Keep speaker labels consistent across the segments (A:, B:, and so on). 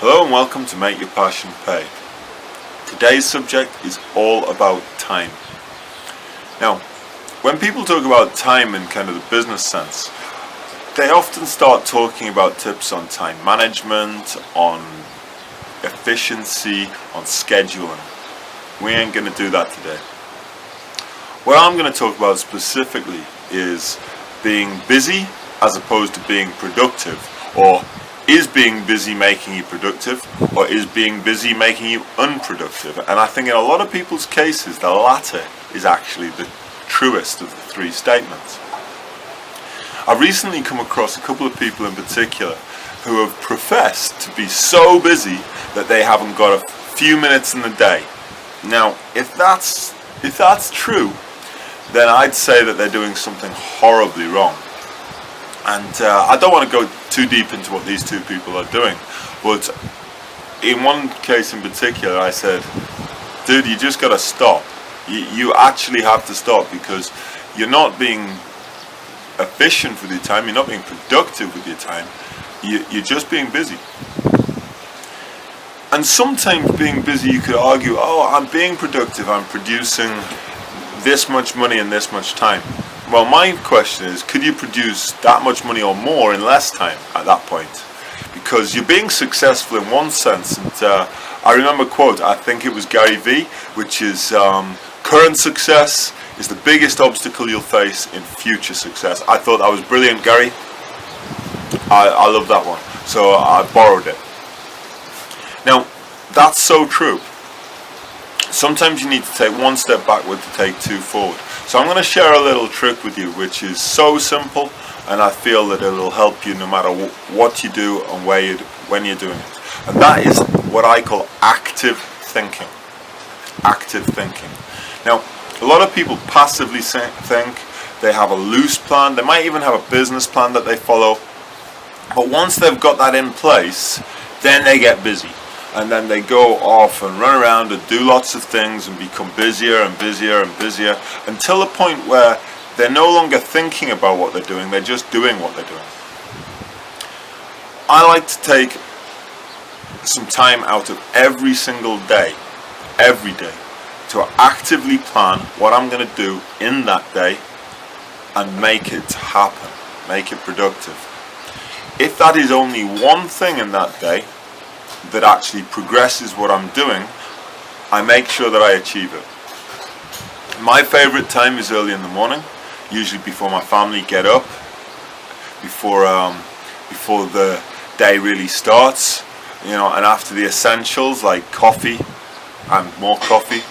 A: Hello and welcome to Make Your Passion Pay. Today's subject is all about time. Now, when people talk about time in kind of the business sense, they often start talking about tips on time management, on efficiency, on scheduling. We ain't going to do that today. What I'm going to talk about specifically is being busy as opposed to being productive, or is being busy making you productive, or is being busy making you unproductive? And I think in a lot of people's cases, the latter is actually the truest of the three statements. I've recently come across a couple of people in particular who have professed to be so busy that they haven't got a few minutes in the day. Now, if that's true, then I'd say that they're doing something horribly wrong. And I don't want to go too deep into what these two people are doing, but in one case in particular I said, dude, you just got to stop. You actually have to stop, because you're not being efficient with your time, you're not being productive with your time, you're just being busy. And sometimes being busy, you could argue, oh, I'm being productive, I'm producing this much money in this much time. Well, my question is, could you produce that much money or more in less time at that point? Because you're being successful in one sense, and I remember a quote, I think it was Gary V, which is, current success is the biggest obstacle you'll face in future success. I thought that was brilliant, Gary. I love that one, so I borrowed it. Now, that's so true. Sometimes you need to take one step backward to take two forward. So I'm going to share a little trick with you, which is so simple, and I feel that it'll help you no matter what you do and when you're doing it. And that is what I call active thinking. Active thinking. Now, a lot of people passively think. They have a loose plan. They might even have a business plan that they follow. But once they've got that in place, then they get busy. And then they go off and run around and do lots of things and become busier and busier and busier, until the point where they're no longer thinking about what they're doing, they're just doing what they're doing. I like to take some time out of every single day, to actively plan what I'm going to do in that day and make it happen, make it productive. If that is only one thing in that day that actually progresses what I'm doing, I make sure that I achieve it. My favorite time is early in the morning, usually before my family get up, before the day really starts, and after the essentials like coffee and more coffee.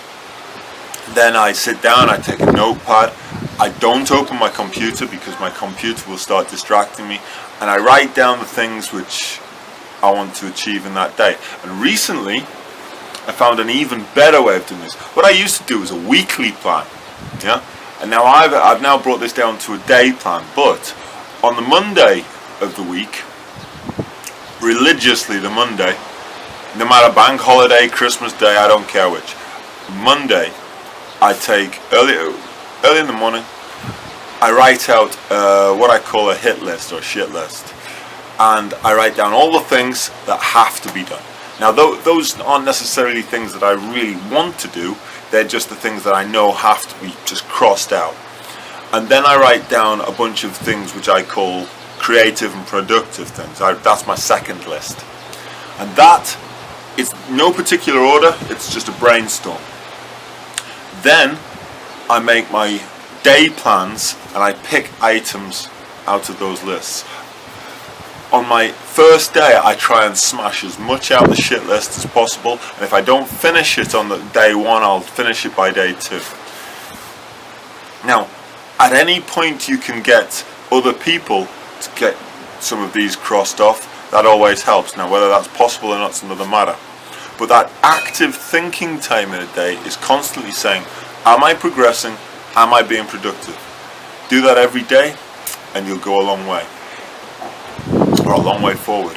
A: Then I sit down, I take a notepad. I don't open my computer because my computer will start distracting me, and I write down the things which I want to achieve in that day. And recently I found an even better way of doing this. What I used to do was a weekly plan, and now I've now brought this down to a day plan. But on the Monday of the week, religiously the Monday, no matter bank holiday, Christmas day, I don't care which, Monday, I take early in the morning, I write out what I call a hit list or shit list. And I write down all the things that have to be done. Now, those aren't necessarily things that I really want to do. They're just the things that I know have to be just crossed out. And then I write down a bunch of things which I call creative and productive things. That's my second list. And that is no particular order. It's just a brainstorm. Then I make my day plans and I pick items out of those lists. On my first day, I try and smash as much out of the shit list as possible, and if I don't finish it on the day one, I'll finish it by day two. Now, at any point you can get other people to get some of these crossed off, that always helps. Now, whether that's possible or not is another matter. But that active thinking time in a day is constantly saying, am I progressing? Am I being productive? Do that every day, and you'll go a long way. Or a long way forward.